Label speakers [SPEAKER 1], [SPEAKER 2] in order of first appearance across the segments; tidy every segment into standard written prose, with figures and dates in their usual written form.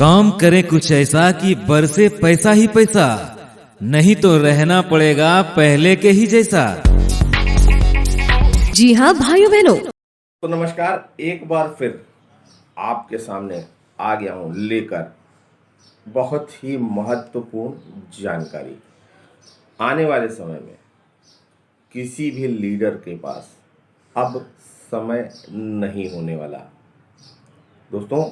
[SPEAKER 1] काम करे कुछ ऐसा कि बरसे पैसा ही पैसा, नहीं तो रहना पड़ेगा पहले के ही जैसा।
[SPEAKER 2] जी हाँ भाइयों बहनों,
[SPEAKER 3] तो नमस्कार, एक बार फिर आपके सामने आ गया हूँ लेकर बहुत ही महत्वपूर्ण जानकारी। आने वाले समय में किसी भी लीडर के पास अब समय नहीं होने वाला। दोस्तों,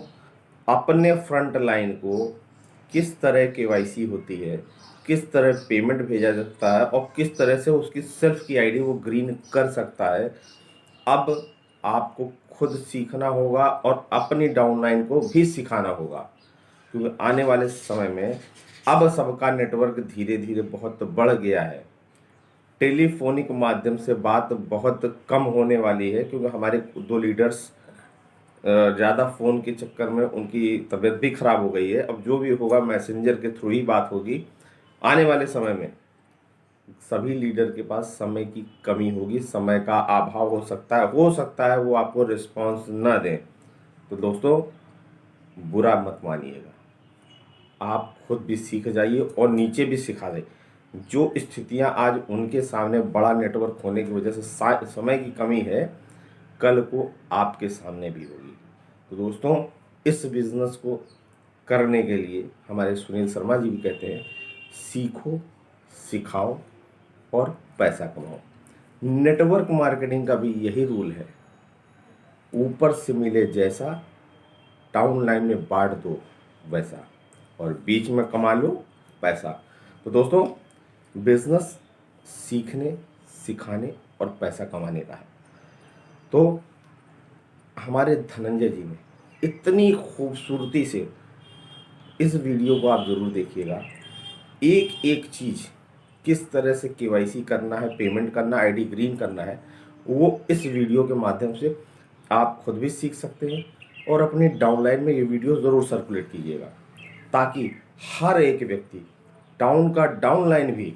[SPEAKER 3] अपने फ्रंट लाइन को किस तरह केवाईसी होती है, किस तरह पेमेंट भेजा जाता है और किस तरह से उसकी सेल्फ की आईडी वो ग्रीन कर सकता है, अब आपको खुद सीखना होगा और अपनी डाउनलाइन को भी सिखाना होगा। क्योंकि आने वाले समय में अब सबका नेटवर्क धीरे धीरे बहुत बढ़ गया है। टेलीफोनिक माध्यम से बात बहुत कम होने वाली है, क्योंकि हमारे दो लीडर्स ज़्यादा फ़ोन के चक्कर में उनकी तबीयत भी ख़राब हो गई है। अब जो भी होगा मैसेंजर के थ्रू ही बात होगी। आने वाले समय में सभी लीडर के पास समय की कमी होगी, समय का अभाव हो सकता है वो आपको रिस्पांस ना दें। तो दोस्तों, बुरा मत मानिएगा, आप खुद भी सीख जाइए और नीचे भी सिखा दें। जो स्थितियां आज उनके सामने बड़ा नेटवर्क होने की वजह से समय की कमी है, कल को आपके सामने भी होगी। तो दोस्तों, इस बिज़नेस को करने के लिए हमारे सुनील शर्मा जी भी कहते हैं, सीखो, सिखाओ और पैसा कमाओ। नेटवर्क मार्केटिंग का भी यही रूल है, ऊपर से मिले जैसा, डाउन लाइन में बांट दो वैसा, और बीच में कमा लो पैसा। तो दोस्तों, बिजनेस सीखने, सिखाने और पैसा कमाने का है। तो हमारे धनंजय जी ने इतनी खूबसूरती से इस वीडियो को आप ज़रूर देखिएगा। एक एक चीज़ किस तरह से केवाईसी करना है, पेमेंट करना, आईडी ग्रीन करना है, वो इस वीडियो के माध्यम से आप खुद भी सीख सकते हैं। और अपनी डाउनलाइन में ये वीडियो ज़रूर सर्कुलेट कीजिएगा, ताकि हर एक व्यक्ति टाउन का डाउनलाइन भी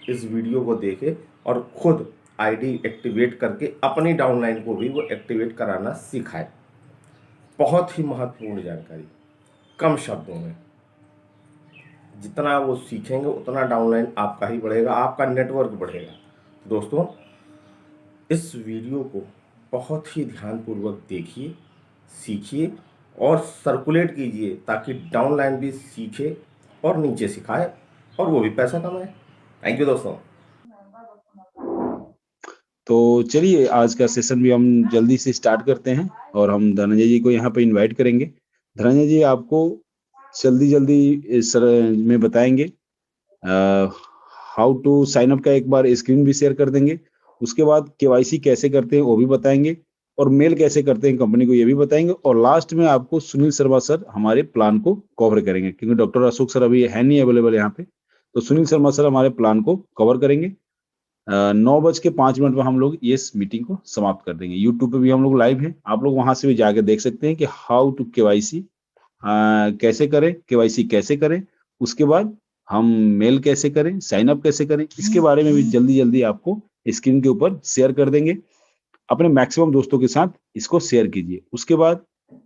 [SPEAKER 3] इस वीडियो को देखे और खुद आईडी एक्टिवेट करके अपनी डाउनलाइन को भी वो एक्टिवेट कराना सिखाए। बहुत ही महत्वपूर्ण जानकारी, कम शब्दों में। जितना वो सीखेंगे उतना डाउनलाइन आपका ही बढ़ेगा, आपका नेटवर्क बढ़ेगा। तो दोस्तों, इस वीडियो को बहुत ही ध्यानपूर्वक देखिए, सीखिए और सर्कुलेट कीजिए, ताकि डाउनलाइन भी सीखे और नीचे सिखाए और वो भी पैसा कमाए। थैंक यू दोस्तों।
[SPEAKER 4] तो चलिए, आज का सेशन भी हम जल्दी से स्टार्ट करते हैं और हम धनंजय जी को यहाँ पे इनवाइट करेंगे। धनंजय जी आपको जल्दी सर में बताएंगे, हाउ टू साइन अप का एक बार स्क्रीन भी शेयर कर देंगे। उसके बाद केवाईसी कैसे करते हैं वो भी बताएंगे, और मेल कैसे करते हैं कंपनी को ये भी बताएंगे। और लास्ट में आपको सुनील शर्मा सर हमारे प्लान को कवर करेंगे, क्योंकि डॉक्टर अशोक सर अभी है नहीं अवेलेबल यहाँ पे। तो सुनील शर्मा सर हमारे प्लान को कवर करेंगे। 9:05 में हम लोग इस मीटिंग को समाप्त कर देंगे। यूट्यूब पे भी हम लोग लाइव हैं, आप लोग वहां से भी जाके देख सकते हैं कि हाउ टू केवाईसी कैसे करें, केवाईसी कैसे करें, उसके बाद हम मेल कैसे करें, साइन अप कैसे करें, इसके बारे में भी जल्दी आपको स्क्रीन के ऊपर शेयर कर देंगे। अपने मैक्सिमम दोस्तों के साथ इसको शेयर कीजिए। उसके बाद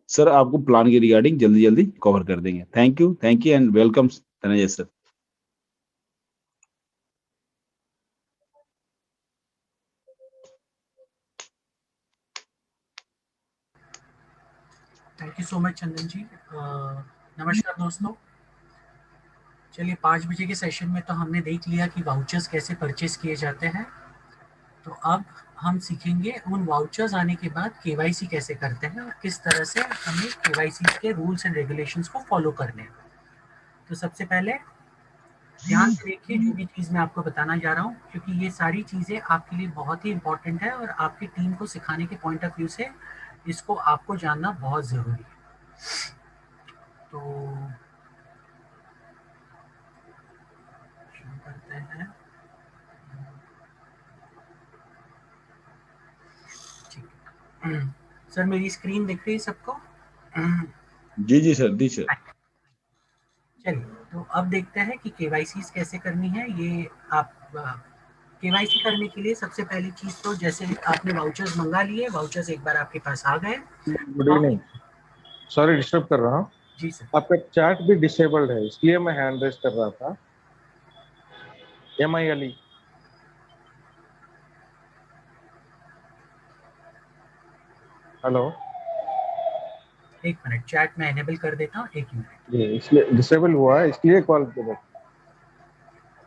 [SPEAKER 4] सर आपको प्लान के रिगार्डिंग जल्दी कवर कर देंगे। Thank you and welcome Dhananjay sir.
[SPEAKER 5] Thank you so much Chandan ji. नमस्कार दोस्तों। चलिए, 5 बजे के सेशन में तो हमने देख लिया कि वाउचर्स कैसे परचेस किए जाते हैं। तो अब हम सीखेंगे उन वाउचर्स आने के बाद केवाईसी कैसे करते हैं और किस तरह से हमें केवाईसी के रूल्स एंड रेगुलेशंस को फॉलो करने हैं। तो सबसे पहले ध्यान से देखिए जो भी चीज़ मैं आपको बताना जा रहा हूँ, क्योंकि ये सारी चीज़ें आपके लिए बहुत ही इंपॉर्टेंट है और आपकी टीम को सिखाने के पॉइंट ऑफ व्यू से इसको आपको जानना बहुत ज़रूरी है। तो शुरू करते हैं। ठीक है सर, मेरी स्क्रीन दिख रही है सबको?
[SPEAKER 4] जी सर, जी सर।
[SPEAKER 5] चलिए, तो अब देखते हैं कि केवाईसी कैसे करनी है। ये आप केवाईसी करने के लिए सबसे पहली चीज़ तो, जैसे आपने वाउचर्स मंगा लिए, वाउचर्स एक बार आपके पास आ गए।
[SPEAKER 6] गुड इवनिंग, सॉरी डिस्टर्ब कर रहा हूँ।
[SPEAKER 5] जी सर।
[SPEAKER 2] आपका चैट भी डिसेबल्ड है, इसलिए मैं हैंड रेस कर रहा था। MILE। हेलो।
[SPEAKER 5] एक मिनट, चैट में एनेबल कर देता हूँ, एक मिनट।
[SPEAKER 2] जी, इसलिए डिसेबल हुआ है, इसलिए कॉल किया।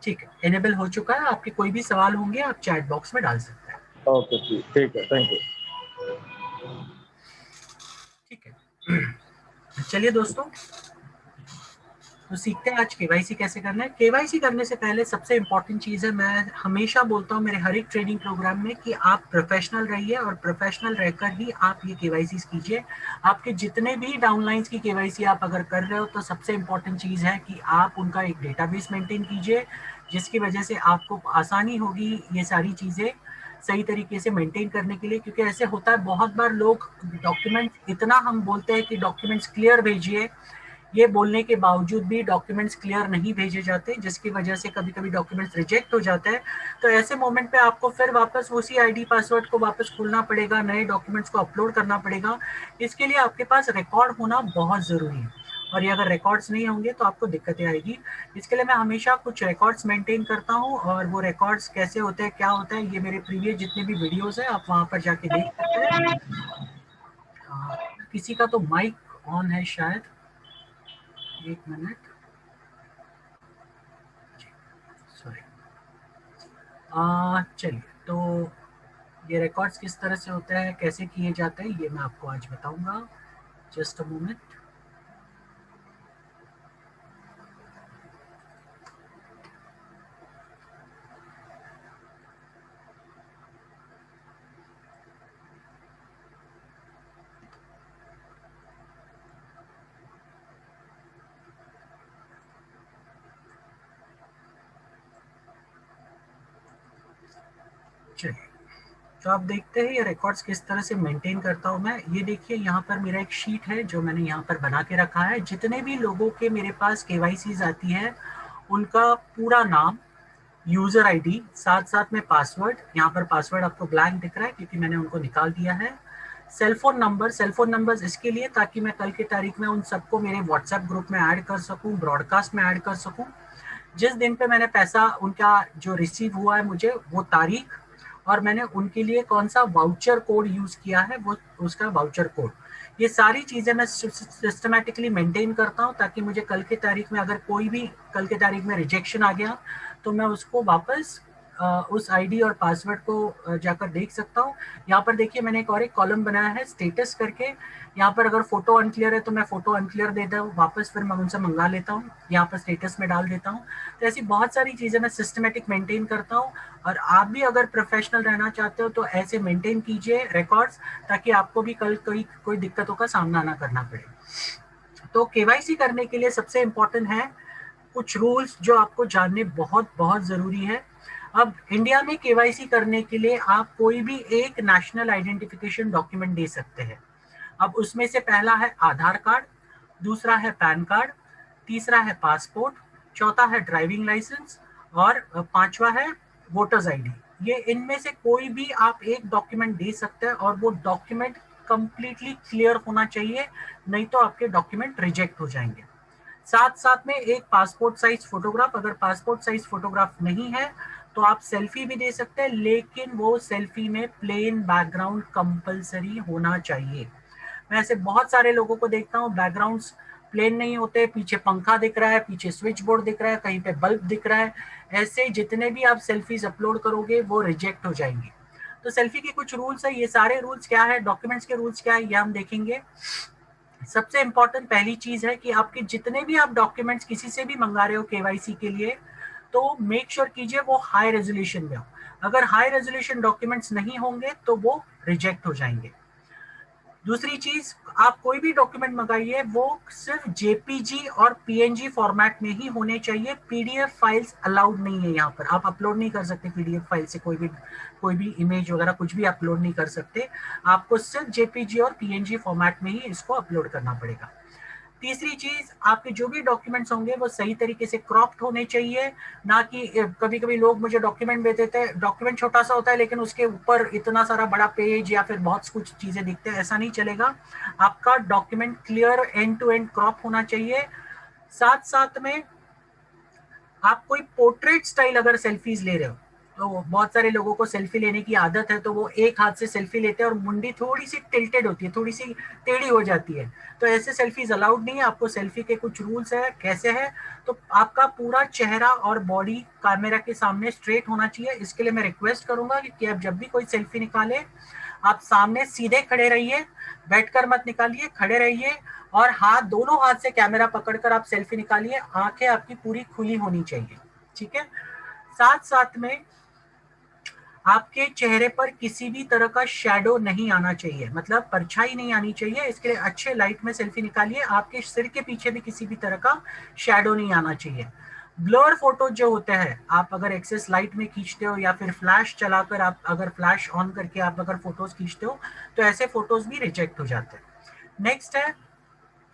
[SPEAKER 5] ठीक है, एनेबल हो चुका है। आपके कोई भी सवाल होंगे आप चैट बॉक्स में डाल सकते हैं।
[SPEAKER 2] ओके, ठीक है, थैंक यू।
[SPEAKER 5] ठीक है। चलिए दोस्तों, तो सीखते हैं आज केवाईसी कैसे करना है। केवाईसी करने से पहले सबसे इंपॉर्टेंट चीज है, मैं हमेशा बोलता हूँ मेरे हर एक ट्रेनिंग प्रोग्राम में, कि आप प्रोफेशनल रहिए और प्रोफेशनल रहकर ही आप ये केवाईसी कीजिए। आपके जितने भी डाउनलाइंस की केवाईसी आप अगर कर रहे हो, तो सबसे इंपॉर्टेंट चीज है कि आप उनका एक डेटाबेस मेंटेन कीजिए, जिसकी वजह से आपको आसानी होगी ये सारी चीजें सही तरीके से मेंटेन करने के लिए। क्योंकि ऐसे होता है बहुत बार लोग डॉक्यूमेंट, इतना हम बोलते हैं कि डॉक्यूमेंट्स क्लियर भेजिए, ये बोलने के बावजूद भी डॉक्यूमेंट्स क्लियर नहीं भेजे जाते, जिसकी वजह से कभी कभी डॉक्यूमेंट्स रिजेक्ट हो जाते हैं। तो ऐसे मोमेंट पे आपको फिर वापस उसी आईडी पासवर्ड को वापस खोलना पड़ेगा, नए डॉक्यूमेंट्स को अपलोड करना पड़ेगा। इसके लिए आपके पास रिकॉर्ड होना बहुत ज़रूरी है, और ये अगर रिकॉर्ड्स नहीं होंगे तो आपको दिक्कतें आएगी। इसके लिए मैं हमेशा कुछ रिकॉर्ड्स मेंटेन करता हूँ, और वो रिकॉर्ड्स कैसे होते हैं, क्या होता है, ये मेरे प्रीवियस जितने भी वीडियोस हैं आप वहाँ पर जाके देख सकते हैं। किसी का तो माइक ऑन है शायद, एक मिनट, सॉरी। चलिए, तो ये रिकॉर्ड्स किस तरह से होते हैं, कैसे किए जाते हैं, ये मैं आपको आज बताऊंगा। Just a moment. चलिए, तो आप देखते हैं ये रिकॉर्ड्स किस तरह से मेंटेन करता हूँ मैं। ये देखिए, यहाँ पर मेरा एक शीट है जो मैंने यहाँ पर बना के रखा है। जितने भी लोगों के मेरे पास केवाईसीज आती है, उनका पूरा नाम, यूजर आईडी, साथ साथ में पासवर्ड, यहाँ पर पासवर्ड आपको ब्लैंक दिख रहा है क्योंकि मैंने उनको निकाल दिया है। सेलफोन नंबर, सेलफोन नंबर्स इसके लिए ताकि मैं कल की तारीख में उन सबको मेरे व्हाट्सएप ग्रुप में ऐड कर सकूं, ब्रॉडकास्ट में ऐड कर सकूं। जिस दिन पे मैंने पैसा उनका जो रिसीव हुआ है मुझे, वो तारीख, और मैंने उनके लिए कौन सा वाउचर कोड यूज किया है, वो उसका वाउचर कोड, ये सारी चीजें मैं सिस्टमेटिकली मेंटेन करता हूँ, ताकि मुझे कल की तारीख में अगर कोई भी कल की तारीख में रिजेक्शन आ गया तो मैं उसको वापस उस आईडी और पासवर्ड को जाकर देख सकता हूँ। यहाँ पर देखिए, मैंने एक और एक कॉलम बनाया है स्टेटस करके। यहाँ पर अगर फोटो अनक्लियर है तो मैं फोटो अनक्लियर देता हूँ, वापस फिर मैं उनसे मंगा लेता हूँ, यहाँ पर स्टेटस में डाल देता हूँ। तो ऐसी बहुत सारी चीज़ें मैं सिस्टमेटिक मेंटेन करता हूँ, और आप भी अगर प्रोफेशनल रहना चाहते हो तो ऐसे मेंटेन कीजिए रिकॉर्ड्स, ताकि आपको भी कल कोई दिक्कतों का सामना ना करना पड़े। तो केवाईसी करने के लिए सबसे इम्पोर्टेंट है कुछ रूल्स जो आपको जानने बहुत बहुत ज़रूरी है। अब इंडिया में केवाईसी करने के लिए आप कोई भी एक नेशनल आइडेंटिफिकेशन डॉक्यूमेंट दे सकते हैं। अब उसमें से पहला है आधार कार्ड, दूसरा है पैन कार्ड, तीसरा है पासपोर्ट, चौथा है ड्राइविंग लाइसेंस, और पांचवा है वोटर्स आईडी। ये इनमें से कोई भी आप एक डॉक्यूमेंट दे सकते हैं, और वो डॉक्यूमेंट कंप्लीटली क्लियर होना चाहिए, नहीं तो आपके डॉक्यूमेंट रिजेक्ट हो जाएंगे। साथ साथ में एक पासपोर्ट साइज फोटोग्राफ, अगर पासपोर्ट साइज फोटोग्राफ नहीं है तो आप सेल्फी भी दे सकते हैं, लेकिन वो सेल्फी में प्लेन बैकग्राउंड कंपलसरी होना चाहिए। मैं ऐसे बहुत सारे लोगों को देखता हूँ, बैकग्राउंड्स प्लेन नहीं होते, पीछे पंखा दिख रहा है, पीछे स्विच बोर्ड दिख रहा है, कहीं पे बल्ब दिख रहा है। ऐसे जितने भी आप सेल्फीज अपलोड करोगे वो रिजेक्ट हो जाएंगे। तो सेल्फी के कुछ रूल्स है, ये सारे रूल्स क्या है, डॉक्यूमेंट्स के रूल्स क्या है, ये हम देखेंगे। सबसे इंपॉर्टेंट पहली चीज है कि आपके जितने भी आप डॉक्यूमेंट्स किसी से भी मंगा रहे हो केवाईसी के लिए, तो मेक श्योर कीजिए वो हाई रेजोल्यूशन में हो। अगर हाई रेजोल्यूशन डॉक्यूमेंट्स नहीं होंगे तो वो रिजेक्ट हो जाएंगे। दूसरी चीज, आप कोई भी डॉक्यूमेंट मंगाइए वो सिर्फ जेपीजी और पीएनजी फॉर्मेट में ही होने चाहिए। पीडीएफ फाइल्स अलाउड नहीं है, यहाँ पर आप अपलोड नहीं कर सकते पीडीएफ फाइल से, कोई भी इमेज वगैरह कुछ भी अपलोड नहीं कर सकते। आपको सिर्फ जेपीजी और पीएनजी फॉर्मेट में ही इसको अपलोड करना पड़ेगा। तीसरी चीज, आपके जो भी डॉक्यूमेंट्स होंगे वो सही तरीके से क्रॉप्ड होने चाहिए, ना कि कभी कभी लोग मुझे डॉक्यूमेंट दे देते हैं, डॉक्यूमेंट छोटा सा होता है लेकिन उसके ऊपर इतना सारा बड़ा पेज या फिर बहुत कुछ चीजें दिखते हैं, ऐसा नहीं चलेगा। आपका document clear end to end crop होना चाहिए। साथ साथ में आप कोई पोर्ट्रेट स्टाइल अगर सेल्फीज ले रहे हो, तो बहुत सारे लोगों को सेल्फी लेने की आदत है, तो वो एक हाथ से सेल्फी लेते हैं और मुंडी थोड़ी सी टिल्टेड होती है, थोड़ी सी टेढ़ी हो जाती है, तो ऐसे सेल्फीज अलाउड नहीं है। आपको सेल्फी के कुछ रूल्स है, कैसे है, तो आपका पूरा चेहरा और बॉडी कैमरा के सामने स्ट्रेट होना चाहिए। इसके लिए मैं रिक्वेस्ट करूंगा कि आप जब भी कोई सेल्फी निकाले, आप सामने सीधे खड़े रहिए, बैठकर मत निकालिए, खड़े रहिए और हाथ, दोनों हाथ से कैमरा पकड़कर आप सेल्फी निकालिए। आंखें आपकी पूरी खुली होनी चाहिए, ठीक है। साथ साथ में आपके चेहरे पर किसी भी तरह का शैडो नहीं आना चाहिए, मतलब परछाई नहीं आनी चाहिए। इसके लिए अच्छे लाइट में सेल्फी निकालिए। आपके सिर के पीछे भी किसी भी तरह का शैडो नहीं आना चाहिए। ब्लर फोटो जो होते हैं, आप अगर एक्सेस लाइट में खींचते हो या फिर फ्लैश चलाकर, आप अगर फ्लैश ऑन करके आप अगर फोटोज खींचते हो, तो ऐसे फोटोज भी रिजेक्ट हो जाते हैं। नेक्स्ट है,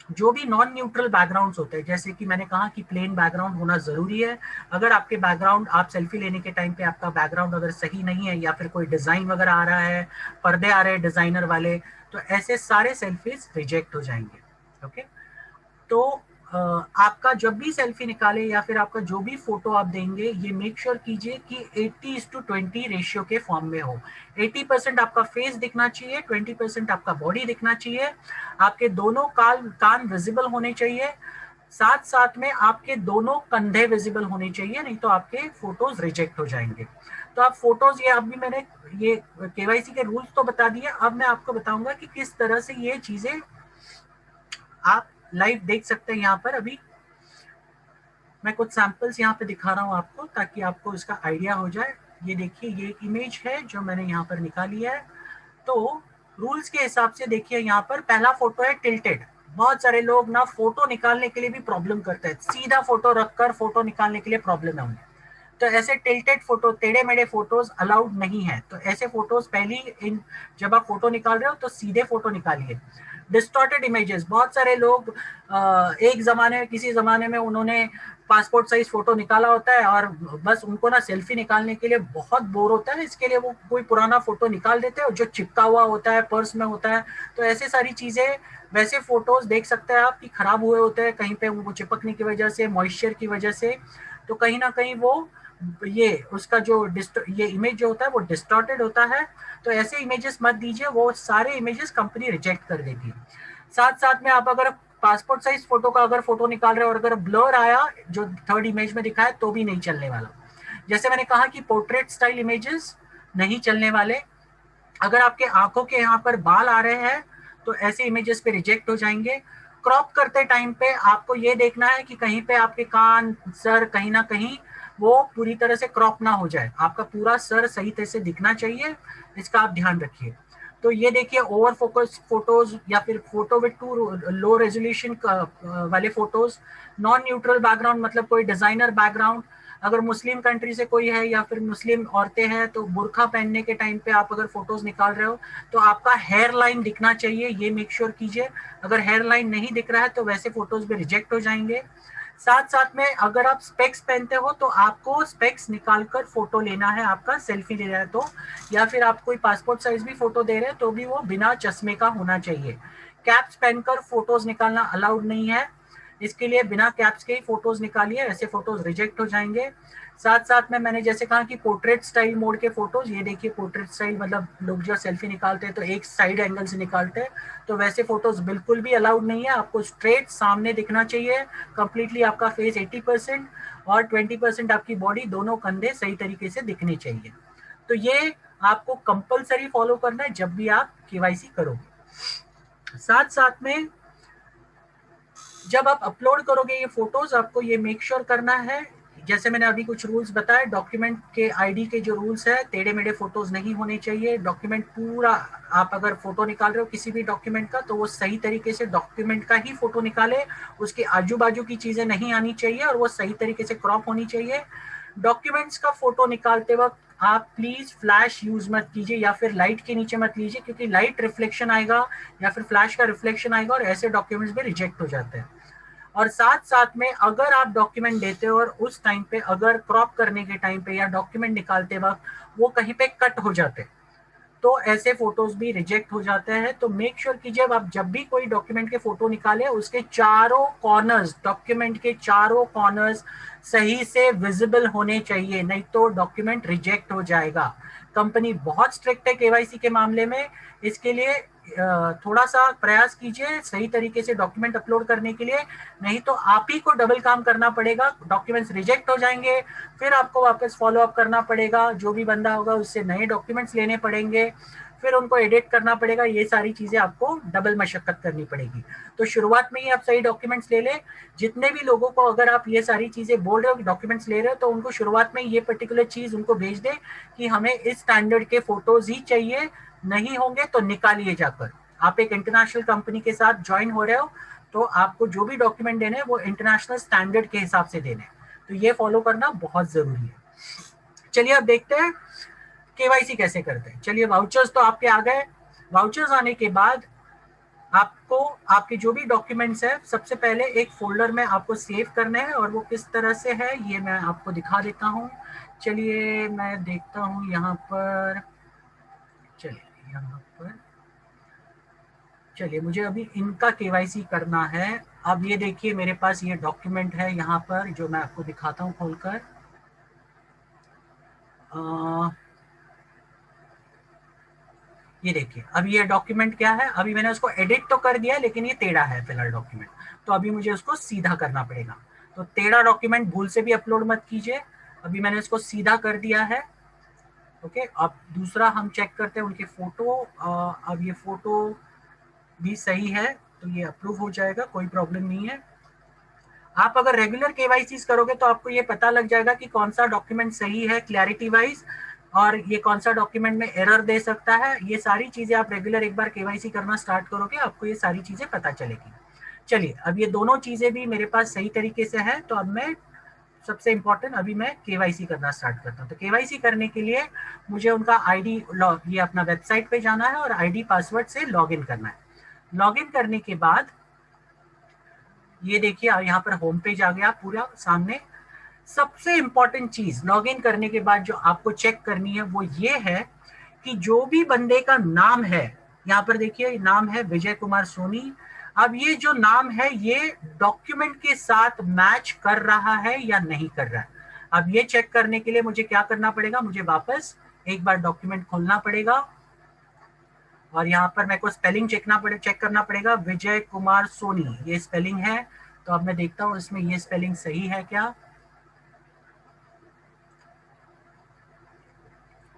[SPEAKER 5] जो भी नॉन न्यूट्रल बैकग्राउंड्स होते हैं, जैसे कि मैंने कहा कि प्लेन बैकग्राउंड होना जरूरी है। अगर आपके बैकग्राउंड, आप सेल्फी लेने के टाइम पे आपका बैकग्राउंड अगर सही नहीं है या फिर कोई डिजाइन वगैरह आ रहा है, पर्दे आ रहे हैं डिजाइनर वाले, तो ऐसे सारे सेल्फीज रिजेक्ट हो जाएंगे। ओके, तो आपका जब भी सेल्फी निकाले या फिर आपका जो भी फोटो आप देंगे, ये मेक श्योर कीजिए कि 80:20 रेशियो के फॉर्म में हो। 80% आपका फेस दिखना चाहिए, 20% आपका बॉडी दिखना चाहिए। आपके दोनों कान विजिबल होने चाहिए। साथ साथ में आपके दोनों कंधे विजिबल होने चाहिए, नहीं तो आपके फोटोज रिजेक्ट हो जाएंगे। तो आप फोटोज, ये अभी मैंने ये केवाईसी के रूल्स तो बता दिए, अब मैं आपको बताऊंगा कि किस तरह से ये चीजें आप लाइव देख सकते हैं। यहाँ पर अभी मैं कुछ सैंपल्स यहाँ पे दिखा रहा हूँ आपको, ताकि आपको इसका आइडिया हो जाए। ये देखिए, ये एक इमेज है जो मैंने यहाँ पर निकाली है। तो रूल्स के हिसाब से देखिए, यहाँ पर पहला फोटो है टिल्टेड। बहुत सारे लोग ना फोटो निकालने के लिए भी प्रॉब्लम करते हैं, सीधा फोटो रखकर फोटो निकालने के लिए प्रॉब्लम है उन्हें। तो ऐसे टिल्टेड फोटो, टेढ़े मेढ़े फोटोज अलाउड नहीं है। तो ऐसे फोटोज पहली जब आप फोटो निकाल रहे हो तो सीधे फोटो निकालिए। डिस्टॉर्टेड इमेजेस, बहुत सारे लोग एक जमाने में, किसी जमाने में उन्होंने पासपोर्ट साइज फोटो निकाला होता है और बस उनको ना सेल्फी निकालने के लिए बहुत बोर होता है, इसके लिए वो कोई पुराना फोटो निकाल देते हैं जो चिपका हुआ होता है, पर्स में होता है। तो ऐसे सारी चीजें, वैसे फोटोज देख सकते हैं आप कि खराब हुए होते हैं, कहीं पे वो चिपकने की वजह से, मॉइस्चर की वजह से। तो कहीं ना कहीं वो ये उसका जो ये इमेज जो होता है वो डिस्टॉर्टेड होता है। तो ऐसे इमेजेस मत दीजिए, वो सारे इमेजेस कंपनी रिजेक्ट कर देती है। साथ साथ में आप अगर पासपोर्ट साइज फोटो का अगर फोटो निकाल रहे हो और अगर ब्लर आया जो थर्ड इमेज में दिखा है, तो भी नहीं चलने वाला। जैसे मैंने कहा कि पोर्ट्रेट स्टाइल इमेजेस नहीं चलने वाले। अगर आपके आंखों के यहाँ पर बाल आ रहे हैं तो ऐसे इमेजेस पे रिजेक्ट हो जाएंगे। क्रॉप करते टाइम पे आपको ये देखना है कि कहीं पे आपके कान, सर, कहीं ना कहीं वो पूरी तरह से क्रॉप ना हो जाए। आपका पूरा सर सही तरह से दिखना चाहिए, इसका आप ध्यान रखिए। तो ये देखिए, ओवर फोकस फोटोज या फिर photo with to low resolution वाले फोटोज, नॉन न्यूट्रल बैकग्राउंड, मतलब कोई डिजाइनर बैकग्राउंड। अगर मुस्लिम कंट्री से कोई है या फिर मुस्लिम औरतें हैं, तो बुर्का पहनने के टाइम पे आप अगर फोटोज निकाल रहे हो तो आपका हेयर लाइन दिखना चाहिए, ये मेक श्योर कीजिए। अगर हेयर लाइन नहीं दिख रहा है तो वैसे फोटोज भी रिजेक्ट हो जाएंगे। साथ साथ में अगर आप स्पेक्स पहनते हो तो आपको स्पेक्स निकालकर फोटो लेना है, आपका सेल्फी ले रहा है तो, या फिर आप कोई पासपोर्ट साइज भी फोटो दे रहे हैं तो भी वो बिना चश्मे का होना चाहिए। कैप्स पहनकर फोटोज निकालना अलाउड नहीं है, इसके लिए बिना कैप्स के ही फोटोज निकालिए, ऐसे फोटोज रिजेक्ट हो जाएंगे। साथ साथ में मैंने जैसे कहा कि पोर्ट्रेट स्टाइल मोड के फोटोज, ये देखिए पोर्ट्रेट स्टाइल, मतलब लोग जो सेल्फी निकालते हैं तो एक साइड एंगल से निकालते हैं, तो वैसे फोटोज बिल्कुल भी अलाउड नहीं है। आपको स्ट्रेट सामने दिखना चाहिए, कंप्लीटली आपका फेस 80% और 20% आपकी बॉडी, दोनों कंधे सही तरीके से दिखने चाहिए। तो ये आपको कंपल्सरी फॉलो करना है जब भी आप केवाईसी करोगे। साथ साथ में जब आप अपलोड करोगे ये फोटोज, आपको ये मेक श्योर करना है, जैसे मैंने अभी कुछ रूल्स बताए, डॉक्यूमेंट के आईडी के जो रूल्स है, टेढ़े मेढ़े फोटोज नहीं होने चाहिए। डॉक्यूमेंट पूरा, आप अगर फोटो निकाल रहे हो किसी भी डॉक्यूमेंट का, तो वो सही तरीके से डॉक्यूमेंट का ही फोटो निकाले, उसके आजू बाजू की चीजें नहीं आनी चाहिए और वो सही तरीके से क्रॉप होनी चाहिए। डॉक्यूमेंट्स का फोटो निकालते वक्त आप प्लीज फ्लैश यूज मत कीजिए या फिर लाइट के नीचे मत लीजिए, क्योंकि लाइट रिफ्लेक्शन आएगा या फिर फ्लैश का रिफ्लेक्शन आएगा और ऐसे डॉक्यूमेंट्स भी रिजेक्ट हो जाते हैं। और साथ साथ में अगर आप डॉक्यूमेंट देते हो और उस टाइम पे अगर क्रॉप करने के टाइम पे या डॉक्यूमेंट निकालते वक्त वो कहीं पे कट हो जाते हैं तो ऐसे फोटोज भी रिजेक्ट हो जाते हैं। तो मेक श्योर कीजिए जब भी कोई डॉक्यूमेंट के फोटो निकाले उसके चारों कॉर्नर्स, डॉक्यूमेंट के चारों कॉर्नर्स सही से विजिबल होने चाहिए, नहीं तो डॉक्यूमेंट रिजेक्ट हो जाएगा। कंपनी बहुत स्ट्रिक्ट है केवाईसी के मामले में, इसके लिए थोड़ा सा प्रयास कीजिए सही तरीके से डॉक्यूमेंट अपलोड करने के लिए, नहीं तो आप ही को डबल काम करना पड़ेगा, डॉक्यूमेंट्स रिजेक्ट हो जाएंगे, फिर आपको वापस फॉलो अप करना पड़ेगा, जो भी बंदा होगा उससे नए डॉक्यूमेंट्स लेने पड़ेंगे, फिर उनको एडिट करना पड़ेगा, ये सारी चीजें आपको डबल मशक्कत करनी पड़ेगी। तो शुरुआत में ही आप सही डॉक्यूमेंट्स ले लें। जितने भी लोगों को अगर आप ये सारी चीजें बोल रहे हो कि डॉक्यूमेंट्स ले रहे हो, तो उनको शुरुआत में ये पर्टिकुलर चीज उनको भेज दें कि हमें इस स्टैंडर्ड के फोटोज ही चाहिए, नहीं होंगे तो निकालिए जाकर। आप एक इंटरनेशनल कंपनी के साथ ज्वाइन हो रहे हो तो आपको जो भी डॉक्यूमेंट देने हैं वो इंटरनेशनल स्टैंडर्ड के हिसाब से देने हैं, तो ये फॉलो करना बहुत जरूरी है। चलिए अब देखते हैं केवाईसी कैसे करते हैं। चलिए वाउचर्स तो आपके आ गए। वाउचर्स आने के बाद आपको आपके जो भी डॉक्यूमेंट्स है सबसे पहले एक फोल्डर में आपको सेव करना है, और वो किस तरह से है ये मैं आपको दिखा देता हूँ। चलिए मैं देखता हूँ यहाँ पर, चलिए यहाँ पर, चलिए मुझे अभी इनका केवाईसी करना है। अब ये देखिए मेरे पास ये डॉक्यूमेंट है यहाँ पर जो मैं आपको दिखाता हूँ खोलकर। ये देखिए अब ये डॉक्यूमेंट क्या है, अभी मैंने उसको एडिट तो कर दिया है लेकिन ये टेढ़ा है फिलहाल डॉक्यूमेंट, तो अभी मुझे उसको सीधा करना पड़ेगा। तो टेढ़ा डॉक्यूमेंट भूल से भी अपलोड मत कीजिए, अभी मैंने इसको सीधा कर दिया है। ओके, अब दूसरा हम चेक करते हैं उनके फोटो। अब ये फोटो भी सही है तो ये अप्रूव हो जाएगा, कोई प्रॉब्लम नहीं है। आप अगर रेगुलर केवाईसी करोगे तो आपको ये पता लग जाएगा कि कौन सा डॉक्यूमेंट सही है क्लैरिटी वाइज, और ये कौन सा डॉक्यूमेंट में एरर दे सकता है। ये सारी चीजें आप रेगुलर एक बार केवाईसी करना स्टार्ट करोगे आपको ये सारी चीजें पता चलेगी। चलिए अब ये दोनों चीजें भी मेरे पास सही तरीके से है, तो अब मैं सबसे इंपॉर्टेंट अभी मैं केवाईसी करना स्टार्ट करता हूँ। तो केवाईसी करने के लिए मुझे उनका आईडी ये अपना वेबसाइट पे जाना है और आईडी पासवर्ड से लॉगिन करना है। लॉगिन करने के बाद ये देखिए यहाँ पर होम पेज आ गया पूरा सामने। सबसे इंपॉर्टेंट चीज लॉगिन करने के बाद जो आपको चेक करनी है वो ये है कि जो भी बंदे का नाम है, यहाँ पर देखिए नाम है विजय कुमार सोनी। अब ये जो नाम है ये डॉक्यूमेंट के साथ मैच कर रहा है या नहीं कर रहा है। अब ये चेक करने के लिए मुझे क्या करना पड़ेगा, मुझे वापस एक बार डॉक्यूमेंट खोलना पड़ेगा और यहाँ पर मेरे को स्पेलिंग चेक करना पड़ेगा। विजय कुमार सोनी ये स्पेलिंग है, तो अब मैं देखता हूँ इसमें ये स्पेलिंग सही है क्या।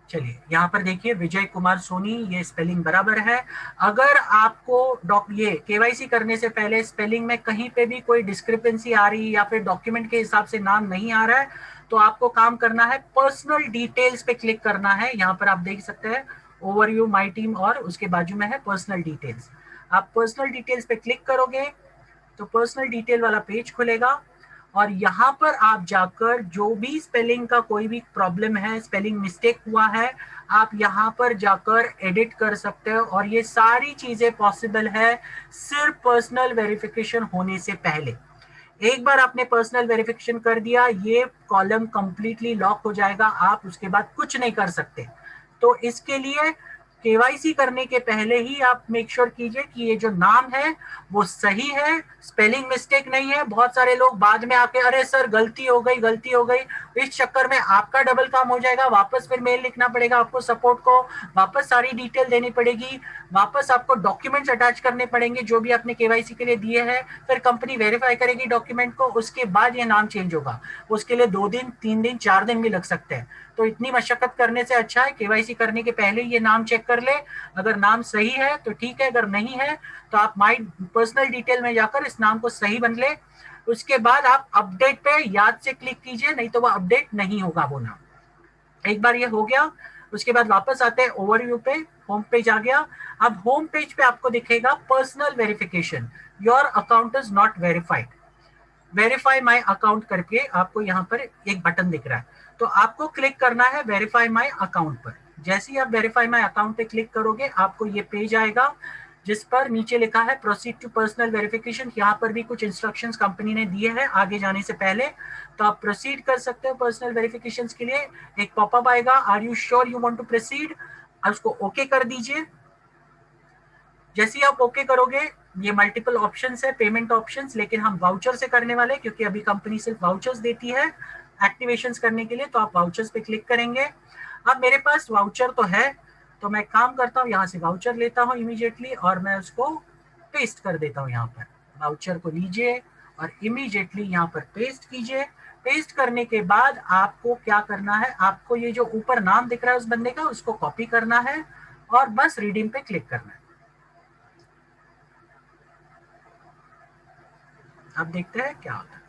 [SPEAKER 5] चलिए यहाँ पर देखिए विजय कुमार सोनी ये स्पेलिंग बराबर है। अगर आपको ये केवाईसी करने से पहले स्पेलिंग में कहीं पे भी कोई डिस्क्रिपेंसी आ रही है या फिर डॉक्यूमेंट के हिसाब से नाम नहीं आ रहा है, तो आपको काम करना है पर्सनल डिटेल्स पे क्लिक करना है। यहाँ पर आप देख सकते हैं ओवरव्यू माय टीम और उसके बाजू में है पर्सनल डिटेल्स। आप पर्सनल डिटेल्स पे क्लिक करोगे तो पर्सनल डिटेल वाला पेज खुलेगा और यहाँ पर आप जाकर जो भी स्पेलिंग का कोई भी प्रॉब्लम है, स्पेलिंग मिस्टेक हुआ है, आप यहाँ पर जाकर एडिट कर सकते हो। और ये सारी चीजें पॉसिबल है सिर्फ पर्सनल वेरिफिकेशन होने से पहले। एक बार आपने पर्सनल वेरिफिकेशन कर दिया ये कॉलम कंप्लीटली लॉक हो जाएगा, आप उसके बाद कुछ नहीं कर सकते। तो इसके लिए केवाईसी करने के पहले ही आप मेक श्योर कीजिए कि ये जो नाम है वो सही है, स्पेलिंग मिस्टेक नहीं है। बहुत सारे लोग बाद में आके अरे सर गलती हो गई, इस चक्कर में आपका डबल काम हो जाएगा। वापस फिर मेल लिखना पड़ेगा आपको सपोर्ट को, वापस सारी डिटेल देनी पड़ेगी, वापस आपको डॉक्यूमेंट्स अटैच करने पड़ेंगे जो भी आपने केवाईसी के लिए दिए हैं। फिर कंपनी वेरीफाई करेगी डॉक्यूमेंट को, उसके बाद ये नाम चेंज होगा। उसके लिए 2 दिन 3 दिन 4 दिन भी लग सकते हैं। तो इतनी मशक्कत करने से अच्छा है केवाईसी करने के पहले ये नाम चेक कर ले। अगर नाम सही है तो ठीक है, अगर नहीं है तो आप माय पर्सनल डिटेल में जाकर इस नाम को सही बन ले। उसके बाद आप अपडेट पे याद से क्लिक कीजिए, नहीं तो वो अपडेट नहीं होगा वो नाम। एक बार ये हो गया उसके बाद वापस आते हैं ओवरव्यू पे, होम पेज आ गया। अब होम पेज पे आपको दिखेगा personal verification, your account is not verified. Verify my account करके आपको यहाँ पर एक बटन दिख रहा है, तो आपको क्लिक करना है वेरीफाई माई अकाउंट पर। जैसे ही आप वेरीफाई माई अकाउंट पे क्लिक करोगे आपको ये पेज आएगा जिस पर नीचे लिखा है प्रोसीड टू पर्सनल वेरिफिकेशन। यहाँ पर भी कुछ इंस्ट्रक्शंस कंपनी ने दिए हैं आगे जाने से पहले, तो आप प्रोसीड कर सकते हो पर्सनल वेरिफिकेशन के लिए। एक पॉपअप आएगा, are you sure you want to proceed, उसको ओके कर दीजिए। जैसे ही आप ओके करोगे, ये मल्टीपल ऑप्शंस है पेमेंट ऑप्शंस, लेकिन हम वाउचर से करने वाले क्योंकि अभी कंपनी सिर्फ वाउचर्स देती है एक्टिवेशंस करने के लिए, तो आप वाउचर्स पे क्लिक करेंगे। अब मेरे पास वाउचर तो है, तो मैं काम करता हूँ यहाँ से वाउचर लेता हूँ इमीडिएटली और मैं उसको पेस्ट कर देता हूँ। यहाँ पर वाउचर को लीजिए और इमीडिएटली यहाँ पर पेस्ट कीजिए। पेस्ट करने के बाद आपको क्या करना है, आपको ये जो ऊपर नाम दिख रहा है उस बंदे का, उसको कॉपी करना है और बस रिडीम पे क्लिक करना है। अब देखते हैं क्या होता है।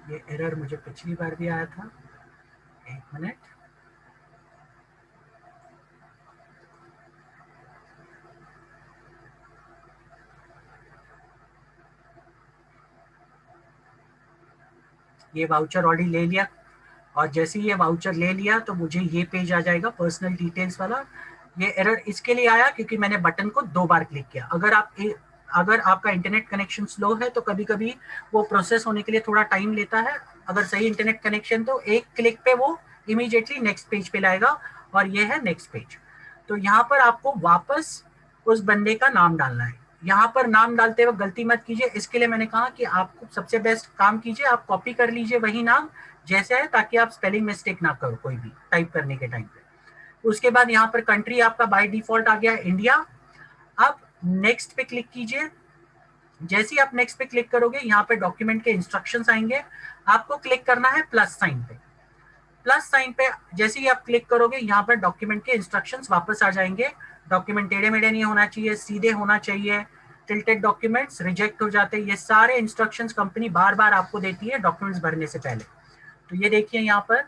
[SPEAKER 5] ये एरर मुझे पिछली बार भी आया था, एक मिनट। ये वाउचर ऑलरेडी ले लिया और जैसे ही ये वाउचर ले लिया तो मुझे ये पेज आ जाएगा पर्सनल डिटेल्स वाला। ये एरर इसके लिए आया क्योंकि मैंने बटन को 2 बार क्लिक किया। अगर आपका इंटरनेट कनेक्शन स्लो है तो कभी कभी वो प्रोसेस होने के लिए थोड़ा टाइम लेता है। अगर सही इंटरनेट कनेक्शन तो एक क्लिक पे वो इमीडिएटली नेक्स्ट पेज पे लाएगा और ये है नेक्स्ट पेज। तो यहाँ पर आपको वापस उस बंदे का नाम डालना है। यहाँ पर नाम डालते वक्त गलती मत कीजिए, इसके लिए मैंने कहा कि आपको सबसे बेस्ट काम कीजिए, आप कॉपी कर लीजिए वही नाम जैसे है, ताकि आप स्पेलिंग मिस्टेक ना करो कोई भी टाइप करने के टाइम पे। उसके बाद यहाँ पर कंट्री आपका बाय डिफॉल्ट आ गया इंडिया। अब नेक्स्ट पे क्लिक कीजिए। जैसे ही आप नेक्स्ट पे क्लिक करोगे यहाँ पे डॉक्यूमेंट के इंस्ट्रक्शंस आएंगे, आपको क्लिक करना है प्लस साइन पे। प्लस साइन पे जैसे ही आप क्लिक करोगे यहाँ पर डॉक्यूमेंट के इंस्ट्रक्शंस वापस आ जाएंगे। डॉक्यूमेंट टेढ़े मेढ़े नहीं होना चाहिए, सीधे होना चाहिए। टिल्टेड डॉक्यूमेंट्स रिजेक्ट हो जाते हैं। ये सारे इंस्ट्रक्शंस कंपनी बार बार आपको देती है डॉक्यूमेंट्स भरने से पहले। तो ये देखिए यहाँ पर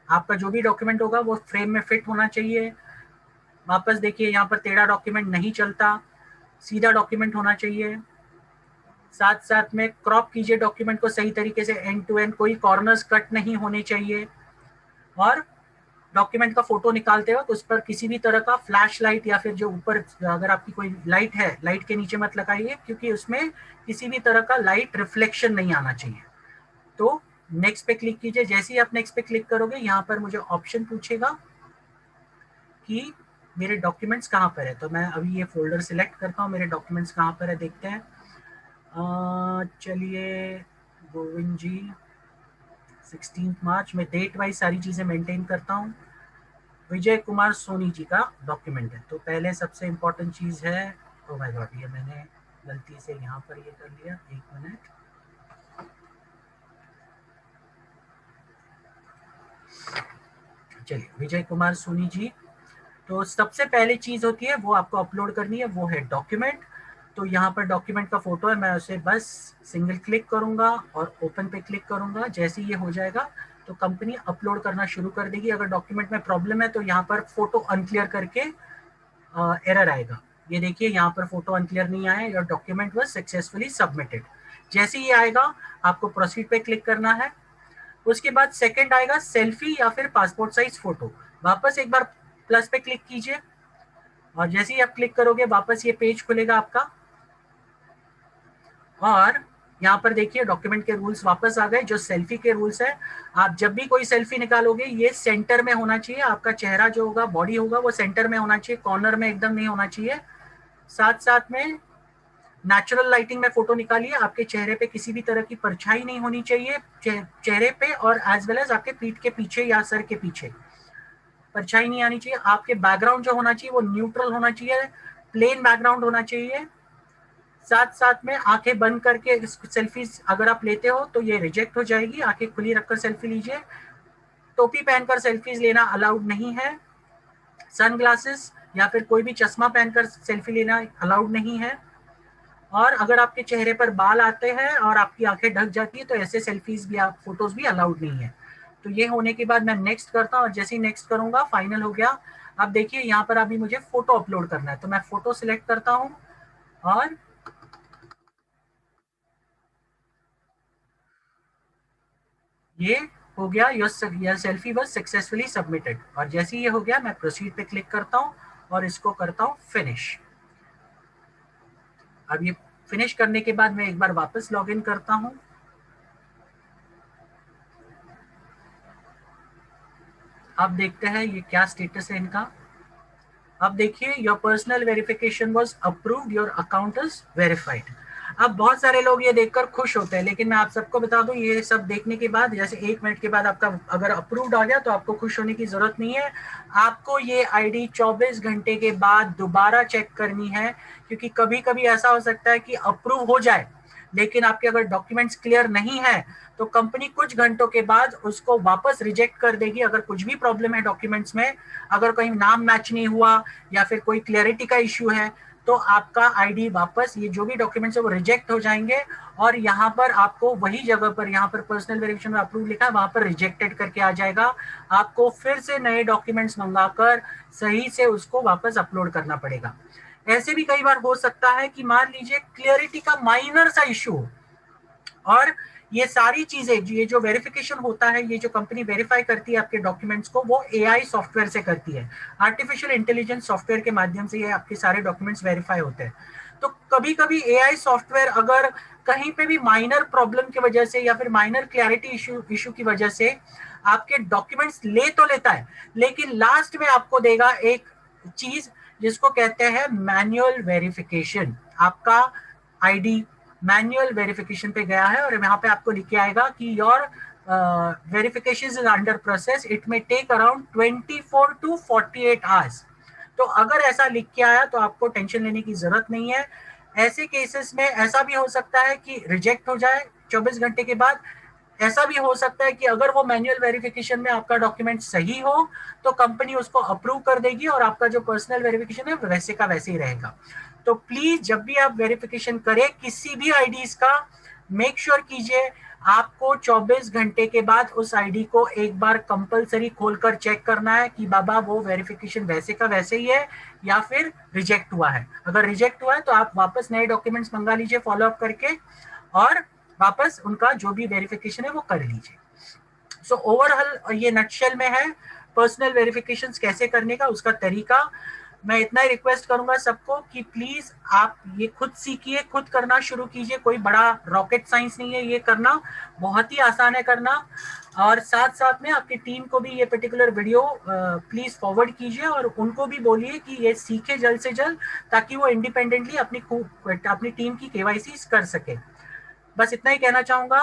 [SPEAKER 5] आपका जो भी डॉक्यूमेंट होगा वो फ्रेम में फिट होना चाहिए। वापस देखिए यहाँ पर टेढ़ा डॉक्यूमेंट नहीं चलता, सीधा डॉक्यूमेंट होना चाहिए। साथ साथ में क्रॉप कीजिए डॉक्यूमेंट को सही तरीके से, एंड टू एंड, कोई कॉर्नर्स कट नहीं होने चाहिए। और डॉक्यूमेंट का फोटो निकालते वक्त उस पर किसी भी तरह का फ्लैश लाइट या फिर जो ऊपर अगर आपकी कोई लाइट है, लाइट के नीचे मत लगाइए क्योंकि उसमें किसी भी तरह का लाइट रिफ्लेक्शन नहीं आना चाहिए। तो नेक्स्ट पे क्लिक कीजिए। जैसे ही आप नेक्स्ट पे क्लिक करोगे यहाँ पर मुझे ऑप्शन पूछेगा कि मेरे डॉक्यूमेंट्स कहाँ पर है। तो मैं अभी ये फोल्डर सिलेक्ट करता हूँ, मेरे डॉक्यूमेंट्स कहाँ पर है देखते हैं। चलिए गोविंद जी 16 मार्च में डेट वाइज सारी चीज़ें मेंटेन करता हूँ। विजय कुमार सोनी जी का डॉक्यूमेंट है। तो पहले सबसे इम्पोर्टेंट चीज़ है, ओ माय गॉड ये मैंने गलती से यहाँ पर ये कर लिया, एक मिनट। चलिए विजय कुमार सोनी जी, तो सबसे पहली चीज़ होती है वो आपको अपलोड करनी है, वो है डॉक्यूमेंट। तो यहाँ पर डॉक्यूमेंट का फोटो है, मैं उसे बस सिंगल क्लिक करूंगा और ओपन पे क्लिक करूंगा। जैसे ये हो जाएगा तो कंपनी अपलोड करना शुरू कर देगी। अगर डॉक्यूमेंट में प्रॉब्लम है तो यहाँ पर फोटो अनक्लियर करके एरर आएगा। ये देखिए यहाँ पर फोटो अनक्लियर नहीं आया, your document was successfully submitted. जैसे ही आएगा आपको प्रोसीड पे क्लिक करना है। उसके बाद सेकंड आएगा सेल्फी या फिर पासपोर्ट साइज फोटो। वापस एक बार प्लस पे क्लिक कीजिए और जैसे ही आप क्लिक करोगे वापस ये पेज खुलेगा आपका। और यहाँ पर देखिए डॉक्यूमेंट के रूल्स वापस आ गए। जो सेल्फी के रूल्स है, आप जब भी कोई सेल्फी निकालोगे ये सेंटर में होना चाहिए। आपका चेहरा जो होगा, बॉडी होगा, वो सेंटर में होना चाहिए, कॉर्नर में एकदम नहीं होना चाहिए। साथ साथ में नेचुरल लाइटिंग में फोटो निकालिए। आपके चेहरे पे किसी भी तरह की परछाई नहीं होनी चाहिए चेहरे पे, और एज वेल एज आपके पीठ के पीछे या सर के पीछे परछाई नहीं आनी चाहिए। आपके बैकग्राउंड जो होना चाहिए वो न्यूट्रल होना चाहिए, प्लेन बैकग्राउंड होना चाहिए। साथ साथ में आंखें बंद करके सेल्फी अगर आप लेते हो तो ये रिजेक्ट हो जाएगी। आंखें खुली रखकर सेल्फी लीजिए। टोपी पहनकर सेल्फीज लेना अलाउड नहीं है। सनग्लासेस या फिर कोई भी चश्मा पहनकर सेल्फी लेना अलाउड नहीं है। और अगर आपके चेहरे पर बाल आते हैं और आपकी आंखें ढक जाती है तो ऐसे सेल्फीज भी, आप फोटोज भी अलाउड नहीं है। तो ये होने के बाद मैं नेक्स्ट करता हूँ और जैसे ही नेक्स्ट करूंगा फाइनल हो गया। अब देखिए यहाँ पर अभी मुझे फोटो अपलोड करना है, तो मैं फोटो सिलेक्ट करता हूँ और ये हो गया, your selfie was successfully submitted. और जैसे ही ये हो गया मैं प्रोसीड पे क्लिक करता हूँ और इसको करता हूँ फिनिश। अब ये फिनिश करने के बाद मैं एक बार वापस लॉग इन करता हूँ। अब देखते हैं ये क्या स्टेटस है इनका। अब देखिए, your personal verification was approved, your account is verified. अब बहुत सारे लोग ये देखकर खुश होते हैं, लेकिन मैं आप सबको बता दूं, ये सब देखने के बाद जैसे 1 मिनट के बाद आपका अगर अप्रूव्ड आ गया तो आपको खुश होने की जरूरत नहीं है। आपको ये आईडी 24 घंटे के बाद दोबारा चेक करनी है, क्योंकि कभी कभी ऐसा हो सकता है कि अप्रूव हो जाए लेकिन आपके अगर डॉक्यूमेंट्स क्लियर नहीं है तो कंपनी कुछ घंटों के बाद उसको वापस रिजेक्ट कर देगी। अगर कुछ भी प्रॉब्लम है डॉक्यूमेंट्स में, अगर कहीं नाम मैच नहीं हुआ या फिर कोई क्लियरिटी का इश्यू है, तो आपका आईडी वापस, ये जो भी डॉक्यूमेंट्स है वो रिजेक्ट हो जाएंगे और यहाँ पर आपको वही जगह पर, यहाँ पर पर्सनल वेरिफिकेशन में अप्रूव लिखा है, वहां पर रिजेक्टेड करके आ जाएगा। आपको फिर से नए डॉक्यूमेंट्स मंगाकर सही से उसको वापस अपलोड करना पड़ेगा। ऐसे भी कई बार हो सकता है कि मान लीजिए क्लियरिटी का माइनर सा इश्यू हो, और ये सारी चीजें, ये जो वेरिफिकेशन होता है, ये जो कंपनी वेरीफाई करती है आपके डॉक्यूमेंट्स को, वो एआई सॉफ्टवेयर से करती है। आर्टिफिशियल इंटेलिजेंस सॉफ्टवेयर के माध्यम से ये आपके सारे डॉक्यूमेंट्स वेरीफाई होते हैं। तो कभी कभी एआई सॉफ्टवेयर अगर कहीं पे भी माइनर प्रॉब्लम की वजह से या फिर माइनर क्लैरिटी इशू की वजह से आपके डॉक्यूमेंट्स ले तो लेता है, लेकिन लास्ट में आपको देगा एक चीज जिसको कहते हैं मैन्युअल वेरिफिकेशन। आपका आईडी मैन्युअल वेरिफिकेशन पे गया है और यहाँ पे आपको लिख के आएगा कि your verification is under process, it may take around 24 to 48 hours. तो अगर ऐसा लिख के आया तो आपको टेंशन लेने की जरूरत नहीं है। ऐसे केसेस में ऐसा भी हो सकता है कि रिजेक्ट हो जाए 24 घंटे के बाद। ऐसा भी हो सकता है कि अगर वो मैन्युअल वेरिफिकेशन में आपका डॉक्यूमेंट सही हो तो कंपनी उसको अप्रूव कर देगी और आपका जो पर्सनल वेरिफिकेशन है वैसे का वैसे ही रहेगा। तो प्लीज जब भी आप वेरिफिकेशन करें किसी भी आईडीज का, मेक श्योर कीजिए आपको 24 घंटे के बाद उस आईडी को एक बार कंपलसरी खोलकर चेक करना है कि बाबा वो वेरिफिकेशन वैसे का वैसे ही है या फिर रिजेक्ट हुआ है। अगर रिजेक्ट हुआ है तो आप वापस नए डॉक्यूमेंट्स मंगा लीजिए फॉलो अप करके और वापस उनका जो भी वेरिफिकेशन है वो कर लीजिए। सो ओवरऑल ये नटशेल में है पर्सनल वेरिफिकेशंस कैसे करने का, उसका तरीका। मैं इतना ही रिक्वेस्ट करूंगा सबको कि प्लीज आप ये खुद सीखिए, खुद करना शुरू कीजिए। कोई बड़ा रॉकेट साइंस नहीं है ये करना, बहुत ही आसान है करना। और साथ साथ में आपकी टीम को भी ये पर्टिकुलर वीडियो प्लीज फॉरवर्ड कीजिए और उनको भी बोलिए कि ये सीखे जल्द से जल्द, ताकि वो इंडिपेंडेंटली अपनी टीम की केवाईसी कर सके। बस इतना ही कहना चाहूंगा।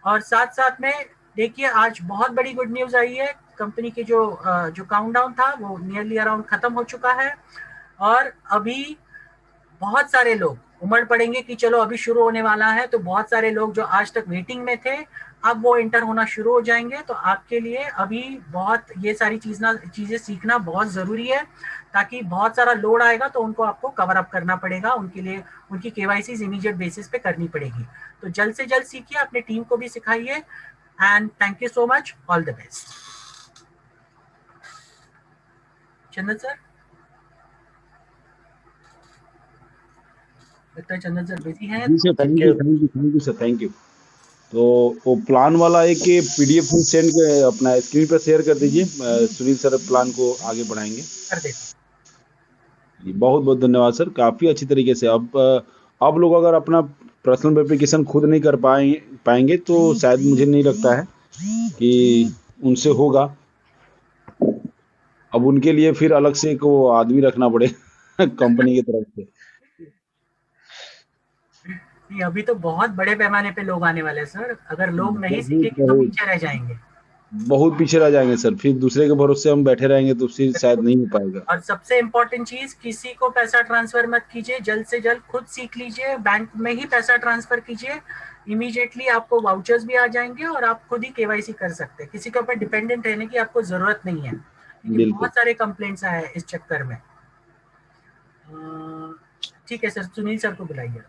[SPEAKER 5] और साथ साथ में देखिए आज बहुत बड़ी गुड न्यूज आई है, कंपनी के जो काउंटडाउन था वो नियरली अराउंड खत्म हो चुका है और अभी बहुत सारे लोग उमड़ पड़ेंगे कि चलो अभी शुरू होने वाला है। तो बहुत सारे लोग जो आज तक वेटिंग में थे अब वो एंटर होना शुरू हो जाएंगे। तो आपके लिए अभी बहुत ये सारी चीजें सीखना बहुत जरूरी है, ताकि बहुत सारा लोड आएगा तो उनको आपको कवर अप करना पड़ेगा, उनके लिए उनकी केवाईसी इमीडिएट बेसिस पे करनी पड़ेगी। तो जल्द से जल्द सीखिए, अपने टीम को भी सिखाइए and thank you so much, all the best. Chandan sir, लगता है चंदन सर बिजी हैं।
[SPEAKER 4] जी sir, thank you sir, thank you. तो वो प्लान वाला एक पीडीएफ सेंड अपना स्क्रीन पर शेयर कर दीजिए, सुनील सर प्लान को आगे बढ़ाएंगे।
[SPEAKER 5] कर देते।
[SPEAKER 4] जी बहुत बहुत धन्यवाद सर, काफी अच्छी तरीके से। अब लोग अगर अपना पर्सनल वेरिफिकेशन खुद नहीं कर पाएंगे तो शायद मुझे नहीं लगता है कि उनसे होगा। अब उनके लिए फिर अलग से को आदमी रखना पड़ेगा कंपनी की तरफ से।
[SPEAKER 5] अभी तो बहुत बड़े पैमाने पे लोग आने वाले हैं सर, अगर लोग नहीं सीखेंगे तो पीछे रह जाएंगे,
[SPEAKER 4] बहुत पीछे रह जाएंगे सर। फिर दूसरे के भरोसे हम बैठे रहेंगे तो फिर शायद नहीं हो पाएगा।
[SPEAKER 5] और सबसे इम्पोर्टेंट चीज, किसी को पैसा ट्रांसफर मत कीजिए, जल्द से जल्द खुद सीख लीजिए, बैंक में ही पैसा ट्रांसफर कीजिए, इमीडिएटली आपको वाउचर्स भी आ जाएंगे और आप खुद ही केवाईसी कर सकते हैं। किसी के ऊपर डिपेंडेंट रहने की आपको जरूरत नहीं है। बहुत सारे कंप्लेंट्स आए इस चक्कर में। ठीक है सर, सुनील सर को बुलाइए।